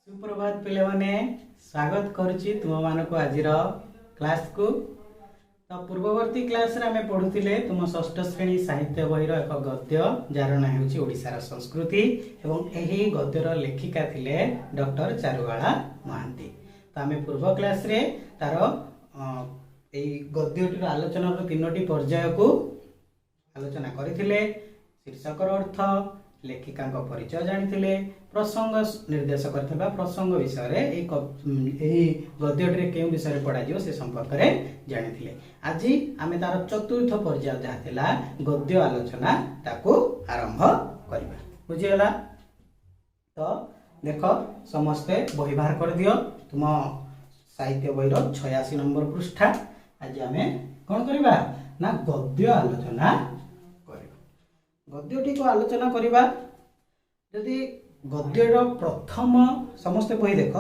सुप्रभात पिले माने स्वागत करुच्ची तुम मान को आज क्लास को। तो पूर्ववर्ती क्लास रे आमे पढुतिले तुम षष्ठ श्रेणी साहित्य बही एक गद्य जार ना हेउची ओडिसार संस्कृति एवं एही गद्यर लेखिका थिले डॉक्टर चारुबाला महांती। तो आमे पूर्व क्लास रे तार एई गद्यटीर आलोचना रो तीनोटी पर्याय को आलोचना करथिले। शीर्षक अर्थ, लेखिका परिचय जानी, प्रसंग निर्देश करथिबा प्रसंग विषय रे गद्यटे के विषय पढ़ा से संपर्क में जानी। आज आमे तार चतुर्थ पर्याय जहाँ थिला गद्य आलोचना ताकू आरंभ करबा। बुझीगला? तो देख समस्ते बही बाहर कर दियो। तुम साहित्य बही 86 नंबर पृष्ठा। आज आमे कौन करबा ना गद्य आलोचना करबा। गद्यटी को आलोचना करबा। यदि गद्यर प्रथम समस्ते बही देख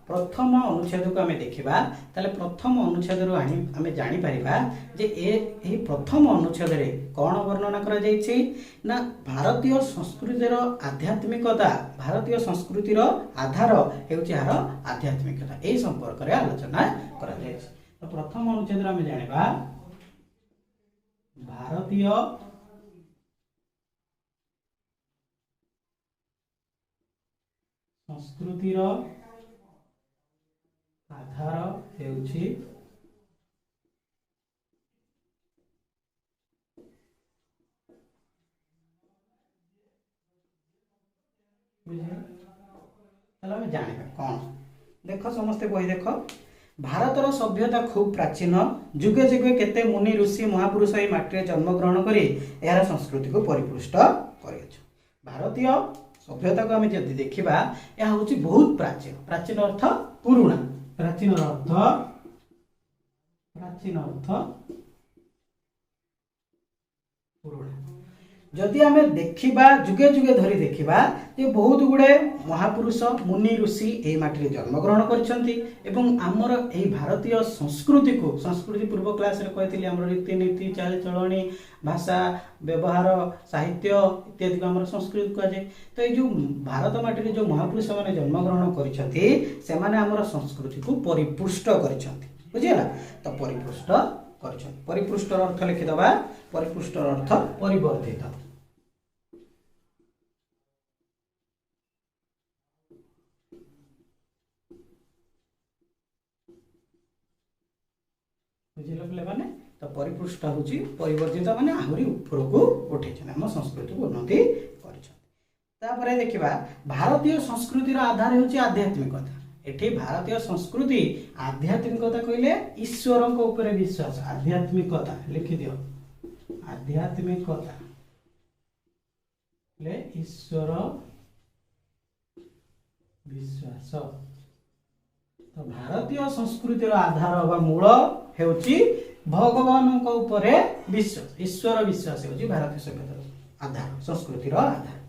प्रथम अनुच्छेद को आमे देखिबा ताले प्रथम अनुच्छेद रो आमे जानि परिबा जे एही प्रथम अनुच्छेद रे कोन वर्णना करा जायछि ना भारतीय संस्कृतिर आध्यात्मिकता, भारतीय संस्कृतिर आधार हेउछि हार आध्यात्मिकता, एही संपर्क रे आलोचना करा जायछि। तो प्रथम अनुच्छेद रे आमे जानिबा भारतीय संस्कृतिर आधार हेउछि जानिबा कौन। देख समस्ते बही देख भारतर सभ्यता खूब प्राचीन, जुगे जुगे केते मुनि ऋषि महापुरुष ए माटी जन्म ग्रहण करी यार संस्कृति को परिपुष्ट करिछ। भारतीय सभ्यता को आम जदि देखा यह हूँ बहुत प्राचीन। प्राचीन अर्थ पुराणा, प्राचीन अर्थ पुराणा। जदि आम देखा जुगे जुगे धरी देखा जे बहुत गुड़े महापुरुष मुनि ऋषि ए माटी जन्म ग्रहण करमर यही भारतीय संस्कृति को, संस्कृति पूर्व क्लास रे कहती आम रीतिनीति चाल चलणी भाषा व्यवहार साहित्य इत्यादि को आम संस्कृति कहुए। तो ये जो भारत माटी जो महापुरुष मैंने जन्म ग्रहण कर संस्कृति को परिपुष्ट कर। तो परिपुष्ट अर्थ लिखिदबा। परिपुष्ट अर्थ परिवर्धित। बुझिल पिले माने? तो परिपुष्ट होची परिवर्तित माने आहुरी ऊपर को उठेछन, हम संस्कृति को उन्नति करछन। तापरे देखिबा भारतीय संस्कृतिर आधार होची आध्यात्मिकता। एठी भारतीय संस्कृति आध्यात्मिकता कहले ईश्वर को ऊपर विश्वास, आध्यात्मिकता लिखि दियो। आध्यात्मिकता ले ईश्वर विश्वास। तो भारतीय संस्कृतिर आधार वा मूल हेउची भगवान को ऊपर विश्वास, ईश्वर विश्वास हेउची भारतीय सभ्यतार आधार, संस्कृतिर आधार।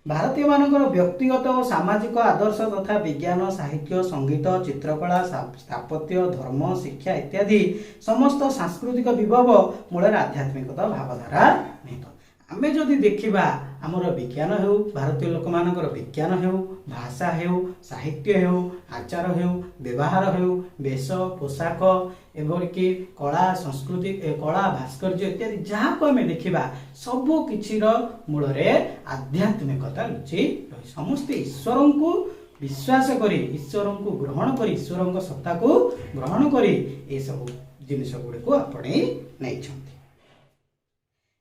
भारतीय मानकर व्यक्तिगत और सामाजिक आदर्श तथा विज्ञान साहित्य संगीत चित्रकला स्थापत्य धर्म शिक्षा इत्यादि समस्त सांस्कृतिक विभव मूल आध्यात्मिकता भावधारा निहित। आमे जदि देखिबा आमर विज्ञान हो, भारतीय लोक मानकर विज्ञान हो, भाषा हो, साहित्य हो, आचार हो, व्यवहार हो, वेश पोशाक एवं कला संस्कृति कला भास्कर्य इत्यादि जहाँ को आम देखा सबु किछिर मूल आध्यात्मिकता लुचि रही। समस्ते ईश्वर को विश्वास करी, ईश्वर को ग्रहण करी, ईश्वर सत्ता को ग्रहण करी ये सब जिनिस गुड़ी को आपणे नहीं।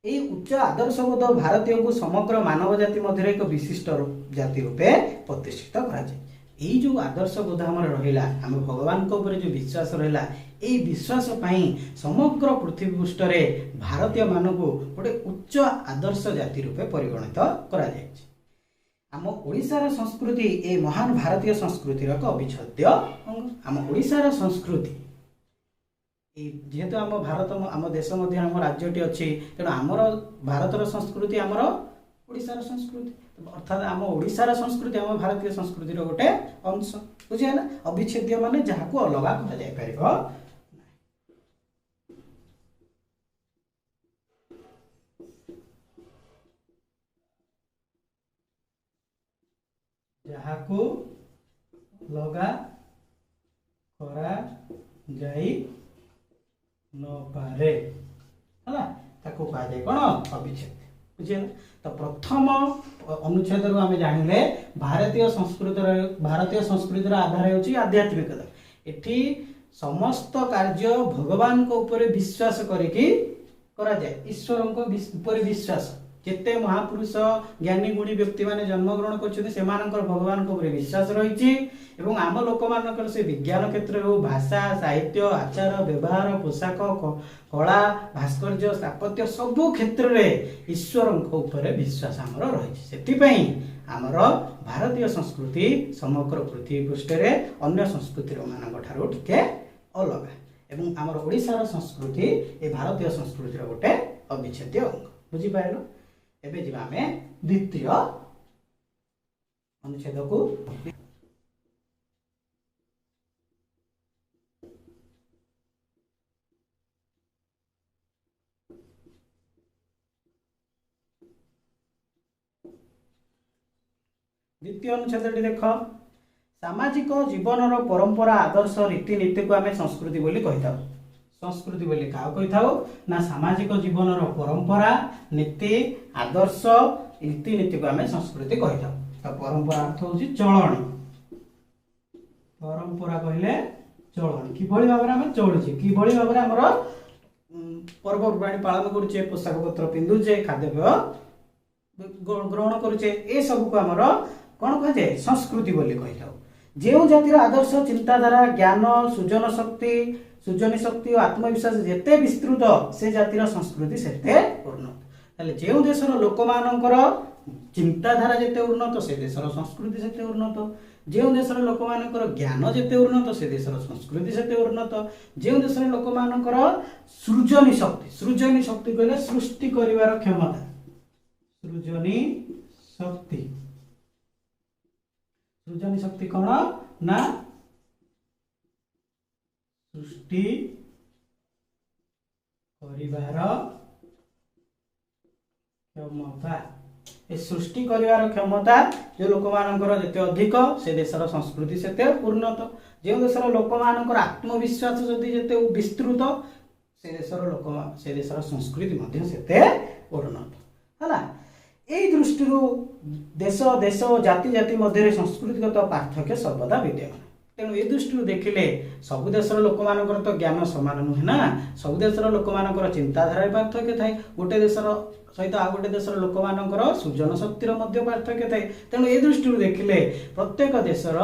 उच्च आदर्शबोध भारतीय को समग्र मानव जाति मध्य एक विशिष्ट जाति रूपे प्रतिष्ठित करा जाए। यही जो आदर्शबोध आम रहा आम भगवान को ऊपर जो विश्वास रहा यही विश्वास पाई समग्र पृथ्वी पृष्ठ रे भारतीय मानक गोटे उच्च आदर्श जाति रूपे परिगणित करा जाए। आम ओडिशार संस्कृति ए महान भारतीय संस्कृतिर एक अविच्छेद्य अंग। आम ओडिशार संस्कृति जेहेतु आम भारत आम देश मध्य आम राज्यटी अच्छी तेणु आमर भारतर संस्कृति आमर ओडिशार संस्कृति, अर्थात आम ओडिशार संस्कृति आम भारतीय संस्कृति गोटे अंश। बुझे ना? अविच्छेद्य माने जहाँ को अलग करा जाय परिबो, जहाँ को ଲଗା କରା ଯାଇ ନପାରେ ହେଲା ତାକୁ କୁହାଯାଏ କ'ଣ ଅବିଚ୍ଛେଦ ବୁଝିଗଲା। ତ ପ୍ରଥମ ଅନୁଚ୍ଛେଦରୁ ଆମେ ଜାଣିଲେ ଭାରତୀୟ ସଂସ୍କୃତିର ଆଧାର ହେଉଛି ଆଧ୍ୟାତ୍ମିକତା। ଏଠି ସମସ୍ତ କାର୍ଯ୍ୟ ଭଗବାନଙ୍କ ଉପରେ ବିଶ୍ୱାସ କରିକି କରାଯାଏ, ଈଶ୍ୱରଙ୍କ ଉପରେ ବିଶ୍ୱାସ। ଯେତେ ମହାପୁରୁଷ ଜ୍ଞାନୀ ଗୁଣୀ ବ୍ୟକ୍ତି ମାନେ ଜନ୍ମଗ୍ରହଣ କରିଛନ୍ତି ସେମାନଙ୍କର ଭଗବାନଙ୍କ ଉପରେ ବିଶ୍ୱାସ ରହିଛି ଏବଂ ଆମ ଲୋକମାନଙ୍କର ସେ ବିଜ୍ଞାନ କ୍ଷେତ୍ରରେ ହଉ, ଭାଷା, ସାହିତ୍ୟ, ଆଚାର ବ୍ୟବହାର, ପୋଷାକ, କଳା, ଭାସ୍କର୍ଯ୍ୟ, ସ୍ଥାପତ୍ୟ ସବୁ କ୍ଷେତ୍ରରେ ଈଶ୍ୱରଙ୍କ ଉପରେ ବିଶ୍ୱାସ ଆମର ରହିଛି। ସେଥିପାଇଁ ଆମର ଭାରତୀୟ ସଂସ୍କୃତି ସମଗ୍ର ପୃଥିବୀ ପୃଷ୍ଠରେ ଅନ୍ୟ ସଂସ୍କୃତି ମାନଙ୍କ ଠାରୁ ଟିକେ ଅଲଗା ଏବଂ ଆମର ଓଡ଼ିଶାର ସଂସ୍କୃତି ଏ ଭାରତୀୟ ସଂସ୍କୃତିର ଗୋଟେ ଅବିଚ୍ଛେଦ୍ୟ ଅଙ୍ଗ। ବୁଝିପାରିଲ? ଏବେ ଯିବା ଆମେ ଦ୍ୱିତୀୟ ଅନୁଚ୍ଛେଦକୁ। द्वितीय अनुच्छेदटी देख, सामाजिक जीवनर परंपरा आदर्श रीतिनीति को आमे संस्कृति बोली कहिथाउ। संस्कृति बोली का कहिथाउ ना सामाजिक जीवनर परंपरा, नीति, आदर्श, रीतिनीति को आमे संस्कृति कहिथाउ। तो परंपरा अर्थ होची चलणी। परंपरा कहले चलणी किभଳି भाबरे आमे चलुचे, किभଳି भाबरे हमर पर्वपर्वाणी पालन करूचे, पोशाक पत्र पिंधुचे, खाद्यपेय ग्रहण करूचे, ए सब को हमर कौन कह जाए संस्कृति बोली कहिथाउ। जो जातिर आदर्श, चिंताधारा, ज्ञान, सृजनी शक्ति और आत्मविश्वास जेते विस्तृत से जातिर संस्कृति सेते उन्नत। ताले जो देशर लोक मानकर चिंताधारा जेते उन्नत से देशर संस्कृति सेते उन्नत। जो देशर लोक मानकर ज्ञान जेते उन्नत से देशर संस्कृति सेते उन्नत। जो देशर लोक मानकर सृजनी शक्ति कहले सृष्टि करिवार क्षमता, सृजनी शक्ति कौन ना सृष्टि करिवार क्षमता। ए सृष्टि करिवार क्षमता जो लोक मानकर जते अधिक से देशर संस्कृति सेते उन्नत। जो देशर लोक मानकर आत्मविश्वास जदि जेते विस्तृत से देशर संस्कृति मध्य सेते उन्नत हला। এই দৃষ্টিରୁ देश जाति मध्य संस्कृतिगत पार्थक्य सर्वदा विद्यमान। तेणु ए दृष्टि देखिले सबु देशर लोक मानकर तो ज्ञान समान नुहे ना, सबु देशर लोक मानकर चिंताधारा पार्थक्य थाए, गोटे देशर सहित आ गोटे देशर लोक मानकर सृजन शक्तिर मध्य पार्थक्य थाए। तेणु ए दृष्टि देखिले प्रत्येक देशर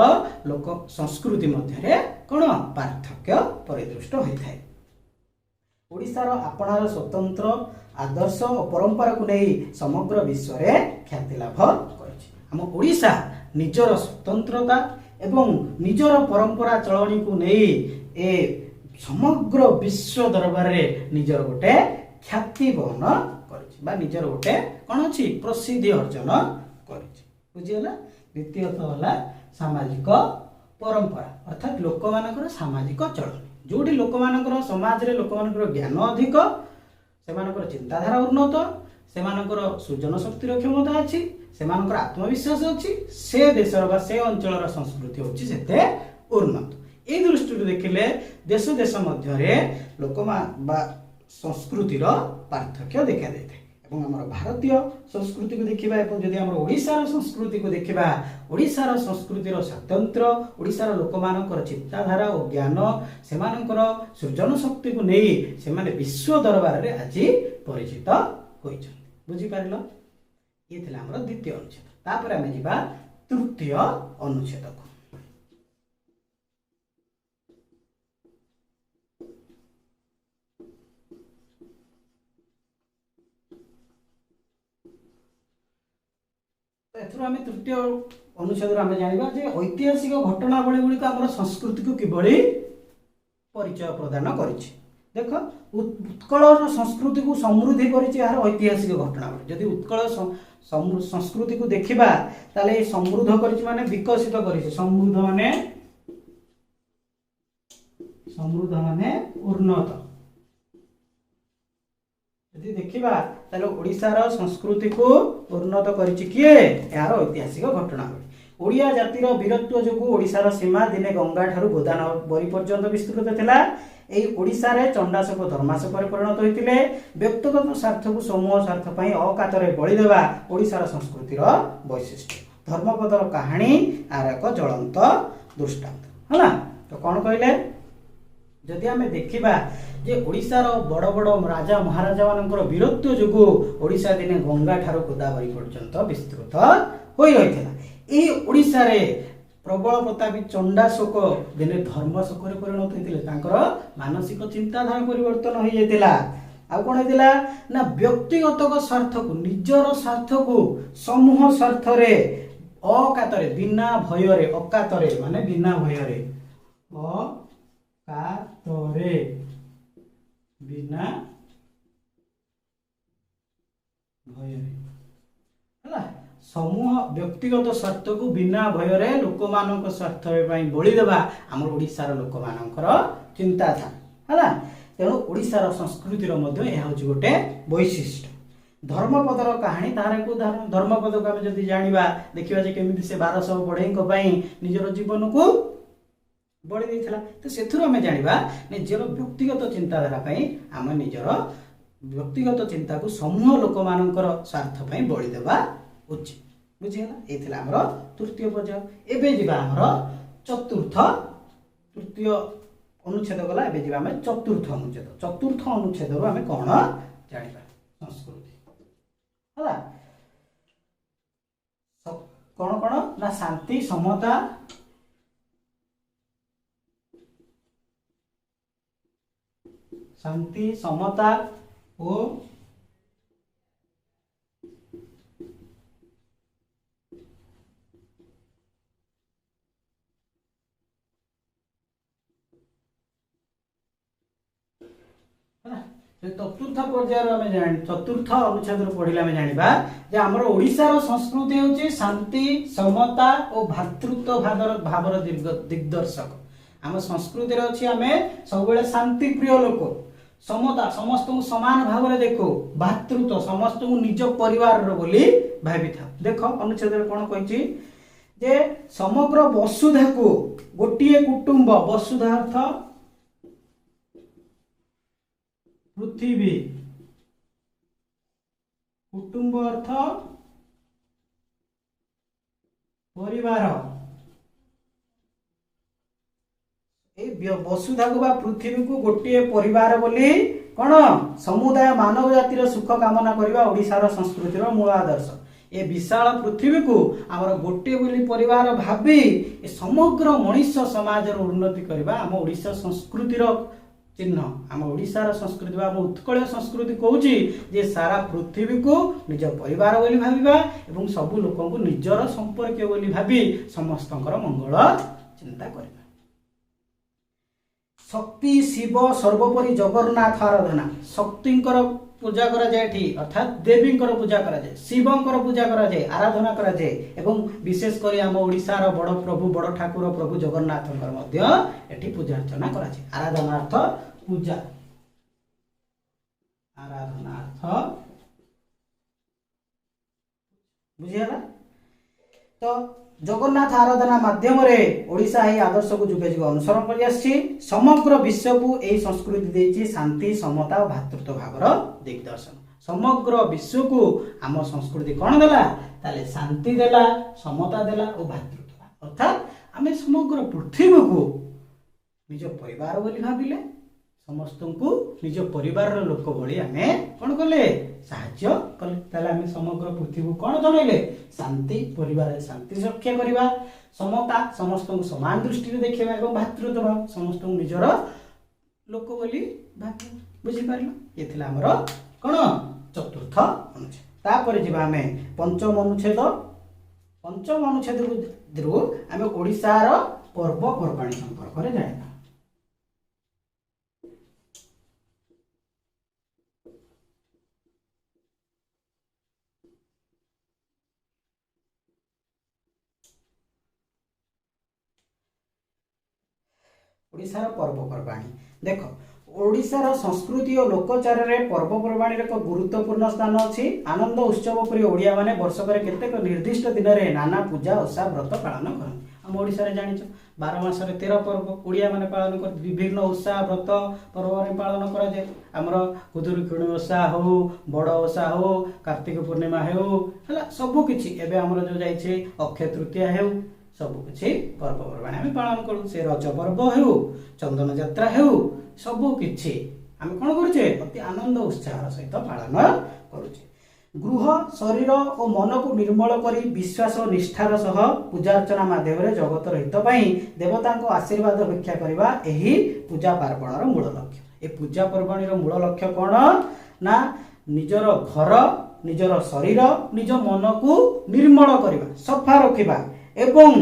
लोक संस्कृति मध्य कौन पार्थक्य परिदृष्ट होता है। ओडिशार आपणार स्वतंत्र आदर्श और परंपरा को नहीं समग्र विश्व में ख्याति लाभ करिछि। हम ओडिशा निजर स्वतंत्रता एवं निजर परंपरा चलनी को नहीं ए समग्र विश्व दरबार रे निजर गोटे ख्याति वहन करिछि बा निजर गोटे कोन अछि प्रसिद्धि अर्जन करिछि। बुझियला? द्वितीयत होला सामाजिक परंपरा अर्थात लोक मानकर सामाजिक चलन, जोठी लोक मानकर समाज रे लोक मानकर ज्ञान अधिक, सेमानकर चिंताधारा उन्नत, सेमानकर सृजन शक्तिर क्षमता अछि, सेमानकर आत्मविश्वास अछि, से देशर बा से अंचलर संस्कृति होछि सेते उन्नत। ए दृष्टि देखिले देश मध्य लोक बा संस्कृतिर पार्थक्य देखा देते। एवं हमर भारतीय संस्कृति को देखिबा एवं जदि हमर ओडिशार संस्कृति को देखिबा, ओडिशार संस्कृतिर स्वतंत्र, ओडिशार लोक मानकर चिंताधारा और ज्ञान, सेमानकर सृजन शक्ति को नहीं सेमाने विश्व दरबार रे आज परिचित होइछन। बुझी पारिलो? ये थिला हमर द्वितीय अनुच्छेद। तापर आमे जिबा तृतीय अनुच्छेद को। आम तृतीय अनुच्छेद जाना जे ऐतिहासिक घटनावली गुड़िक आम संस्कृति को किभली परिचय प्रदान करिछि। देख उत्कल संस्कृति को समृद्धि करिछि यार ऐतिहासिक घटनावली। जदि उत्कल संस्कृति को देखिबा ताले समृद्ध करिछि माने विकसित करिछि। समृद्ध माने उन्नत। यदि देखिबा ताले ओडिशार संस्कृति को उन्नत करिछि किए यार ऐतिहासिक घटनावली। ओडिया जातिर वीरत्व जोगु ओडिशार सीमा दिने गंगा ठारू गोदावरी पर्यंत विस्तृत थिला। एई ओडिशा रे चंडाशोक धर्माशोक परिणत होइतिले। व्यक्तिगत स्वार्थ को समूह स्वार्थ पई अकातरे बळि देवा ओडिशार संस्कृतिर वैशिष्ट्य। धर्मपदर कहानी आर एक ज्वलंत दृष्टांत हला। तो कोन कहले जदि आमे देखिबा जे ओडिशार बड़ बड़ राजा महाराजा मानकर वीरत्व जोगु ओडिशा दिने गंगा ठारू गोदावरी पर्यंत विस्तृत होई रहिथिला। एई ओडिशा रे प्रबल प्रतापी चंडाशोक दिने धर्मशोक परिणत होइतिले। तांकर मानसिक चिंताधारा परिवर्तन हो जाइतिला। आ कोन हेतिला ना व्यक्तिगत स्वार्थ को निजर स्वार्थ को समूह स्वार्थ रे अकातरे बिना भय रे अकातरे माने बिना भय रे अकातरे बिना भय रे हला समूह व्यक्तिगत स्वार्थ को बिना भय रे लोक मानक स्वार्थ पई बळि देबा हमर ओडिसा रो लोक मानकर चिंता था हला। तेणु ओडिशार संस्कृतिर मध्य यह हूँ गोटे वैशिष्ट्य। धर्मपदर कहानी तार को धर्मपद को आम जब जाना देखा जे केमी से 1200 बढ़ई निजर जीवन को बड़ी देता। तो से आम जाना निजर व्यक्तिगत चिंताधारा आम निजर व्यक्तिगत चिंता को समूह लोक मानकर स्वार्थ बड़ी देवा उचित। बुझीगला ये आमर तृतीय पर्याय। एबे जीवा आमर चतुर्थ तृतीय अनुच्छेद गला। एबे जीवा आम चतुर्थ अनुच्छेद। चतुर्थ अनुच्छेद रो आम कौन जानिबा संस्कृति हला। कौन कौन ना शांति समता शांति समता और चतुर्थ पर्यायर चतुर्थ अनुच्छेद पढ़िले आम जाना जे आमर ओडिशार संस्कृति होची शांति समता और भातृत्व भावर दिग्दर्शक। आम संस्कृति अच्छी आम सब शांति प्रिय लोक समता समस्त को समान भाव में देखो भातृत्व समस्त को निज परिवार बोली भावी था। देख अनुच्छेद कौन कही जे समग्र वसुधा को गोटे कुटुंब वसुधा अर्थ पृथ्वी कुटुंब अर्थ परिवार वसुधा को पृथ्वी को गोटे परिवार बोली कौन समुदाय मानव जातिर सुख कामना करवा ओडिशार संस्कृतिर मूल आदर्श। ए विशाल पृथ्वी को आमर गोटे बोली परिवार भावी समग्र मनुष्य समाज उन्नति करवा आम ओडिशा संस्कृतिर चिन्ह। आम ओडिशार संस्कृति आम उत्कल संस्कृति कहूँ जे सारा पृथ्वी को निज परिवार बोली भाविबा एवं सबु लोक को निजर संपर्क बोली भावी समस्तंकर मंगल चिंता करबा। शक्ति शिव सर्वोपरि जगन्नाथ आराधना शक्तिंकर पूजा करा जाए अर्थात देवींकर पूजा करा जाए शिवंकर पूजा करा जाए आराधना करा जाए एवं विशेष कर आम ओडिशार बड़ प्रभु बड़ ठाकुर प्रभु जगन्नाथंकर मध्य एठी पूजा अर्चना करा जाए। आराधनार्थ पूजा आराधनार्थ बुझिगला। तो जगन्नाथ आराधना माध्यम रे ओडिशा ही आदर्श को जुगे जुगे अनुसरण कर आछि। समग्र विश्व को यही संस्कृति देछि शांति समता और भातृत्व भावर दिग्दर्शन। समग्र विश्व को आम संस्कृति कौन देला ताले शांति देला समता देला और भातृत्व अर्थात आम समग्र पृथ्वी को निज परिवार बोली भाविले समस्त को निज परिवार लोक भली आम कौन कले साहाय्य कले। ताले आम समग्र पृथ्वी को कौन जनइले शांति परिवार शांति रक्षा करवा समता समस्त को समान दृष्टि देखा और भातृत्व भाव समस्त को निजर लोक बोली भाव बुझीपार। ये आमर कौन चतुर्थ अनुच्छेद। तापर जीवा आम पंचम अनुच्छेद। पंचम अनुच्छेद आम ओडिशार पर्वपर्वाणी संपर्क में जाना। ओडिशार पर्वपर्वाणी देख ओडिशार संस्कृति और लोकचार में पर्वपर्वाणी एक गुरुत्वपूर्ण स्थान अच्छी। आनंद उत्सव पर ओडिया माने वर्षकर केतेक निर्दिष्ट दिन में नाना पूजा ओषा व्रत पालन करते। आम ओडिशा जानिछ 12 मासरे 13 पर्व ओडिया माने पालन कर विभिन्न ओषा व्रत पर्व पालन करा जाए। आमर खुदुरुकुणी ओषा हो, बड़ ओषा हो, कार्तिक पूर्णिमा हो, सबु किछि एबे आमर जो जाइछे अक्षय तृतीया हो, सबु किछि पर्वपर्वाणी आम पालन करूँ। से रज पर्व हो, चंदन यात्रा हो, सबु किछि आम कौन करुचे अति आनंद उत्साह सहित पालन करुचे। गृह शरीर और मन को निर्मल करी विश्वास और निष्ठार सह पूजा अर्चना माध्यम जगत हित देवता आशीर्वाद भिक्षा करने यही पूजा पार्वणर मूल लक्ष्य। ए पूजा पर्वणीर मूल लक्ष्य कौन ना निजर घर, निजर शरीर, निज मन को निर्मल करने, सफा रखा एवं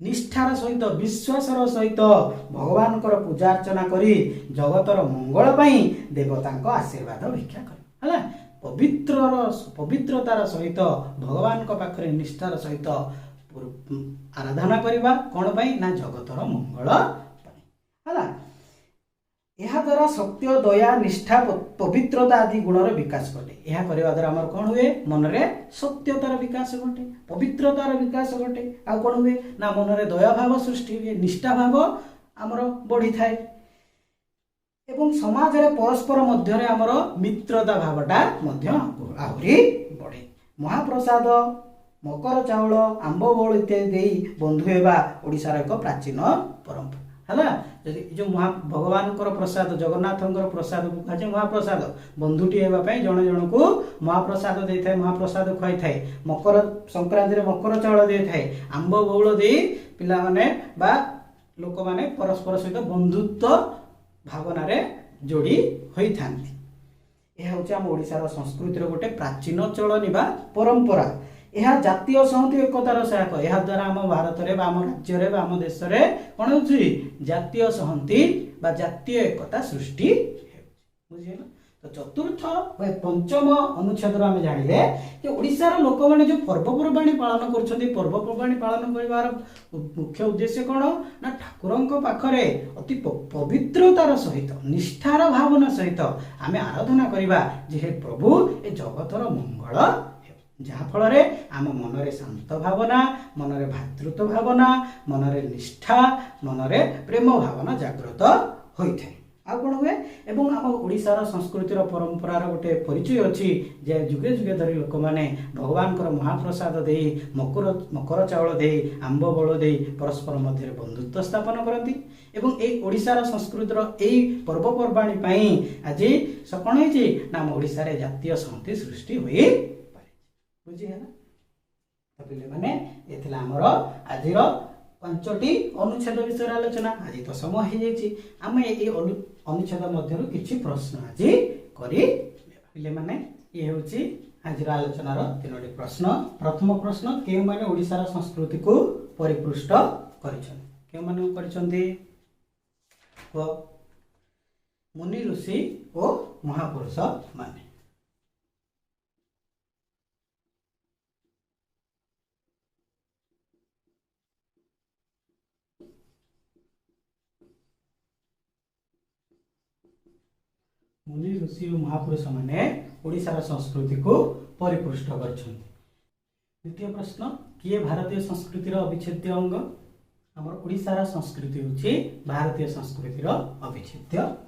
निष्ठार सहित विश्वासर सहित भगवान पूजा अर्चना करी जगतर मंगल पाई देवता आशीर्वाद भिक्षा कर पवित्रतार सहित भगवान पाखरे निष्ठार सहित आराधना करवा कौन पाई ना जगतर मंगल है। यह द्वारा सत्य, दया, निष्ठा, पवित्रता आदि गुणर विकास घटे। यह करने द्वारा आमर कौन हुए मन में सत्यतार विकास घटे, पवित्रतार विकास घटे। आ कौन हुए ना मन में दया भाव सृष्टि हुए, निष्ठा भाव आमर बढ़ी थाए एवं समाज रे परस्पर मध्य आमर मित्रता भावटा आहरी बढ़े। महाप्रसाद, मकर चाउल, आंब बौल इत्यादि दे बंधु हेबा ओडिशार एक प्राचीन परंपरा है। जो भगवान प्रसाद जगन्नाथ प्रसाद को कहे महाप्रसाद बंधुटी होगापी जड़े जन को महाप्रसाद दे था, महाप्रसाद खुआई थाए। मकर संक्रांति मकर चाउल दे थाए, आंब बौल दे पिला माने बा लोक माने परस्पर सहित बंधुत्व भावना रे जोड़ी होई थांती। यह हूँ आम ओडिशार संस्कृतिर गोटे प्राचीन चलनी बा परंपरा। यह जातीय संहति एकतार सहायक। यह द्वारा आम भारत में आम राज्य में आम देश में कौन हो जातीय संहति बा जातीय एकता सृष्टि बुझीगला। तो चतुर्थ पंचम अनुच्छेद आम जानिले कि ओडिशार लोक मैंने जो पर्वपर्वाणी पालन कर पर्वपर्वाणी पालन कर मुख्य उद्देश्य कौन ना ठाकुर पाखरे अति पवित्रतार सहित निष्ठार भावना सहित आम आराधना करवा जे प्रभु ए जगतर मंगल जहाँफल आम मन में शांत भावना, मन में भातृत्व भावना, मन में निष्ठा, मन में प्रेम भावना जागृत होता है। आ कौन हुए एवं आम ओडिशार संस्कृतिर परंपरार गोटे परिचय अच्छी जे जुगे जुगे धरी लोक मैंने भगवान महाप्रसाद दे मकर चाउल दे आंब बौल दे परस्पर मध्य बंधुत्व स्थापन करती। एवं ए ओडिशार संस्कृतिर यही पर्वपर्वाणी आज कौन है ना ओडिशा रे जातीय संहति सृष्टि हुई बुझीगला। तो पिले माने एथिला हमर आजिर 5टी अनुच्छेद विषय आलोचना। आज तो समय हो जाइए आम ये अनुच्छेद मध्यरु किछि प्रश्न आज करी पिले माने ये होची आज आलोचनार 3टी प्रश्न। प्रथम प्रश्न के माने ओडिशार संस्कृति को परिपुष्ट करिछन के माने करिछन्ती मुनि ऋषि और महापुरुष माने। मुनि ऋषि और महापुरुष माने ओडिशार संस्कृति को परिपुष्ट करछन। द्वितीय प्रश्न किए भारतीय संस्कृतिर अविच्छेद्य अंग। हमर ओडिशार संस्कृति होछि भारतीय संस्कृतिर अविच्छेद्य अंग।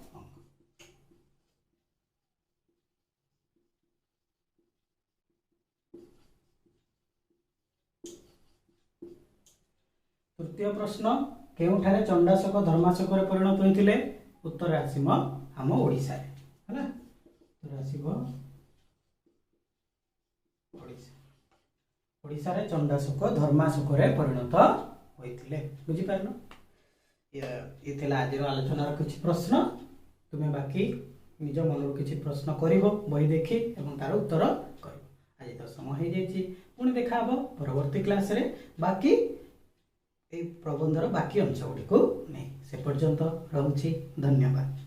तृतीय प्रश्न केउठारे चंडाशोक धर्माशोक रे परिणत होइथिले। उत्तर आसीम आम ओडिशा रे है। उत्तर आसीब ओडिशा रे चंडाशोक धर्माशोक रे परिणत होइथिले। बुझी पारनो ये थिला आज आलोचनार किछि प्रश्न। तुमे बाकी निज मनर किछि प्रश्न करिवो बही देखि एवं तार उत्तर करिवो। आज तो समय हो जाइए पुणी देखा हबो परवर्ती क्लास रे बाकी ए प्रबंधर बाकी अंश गुडी को नहीं। से पर्यंत रहुछि धन्यवाद।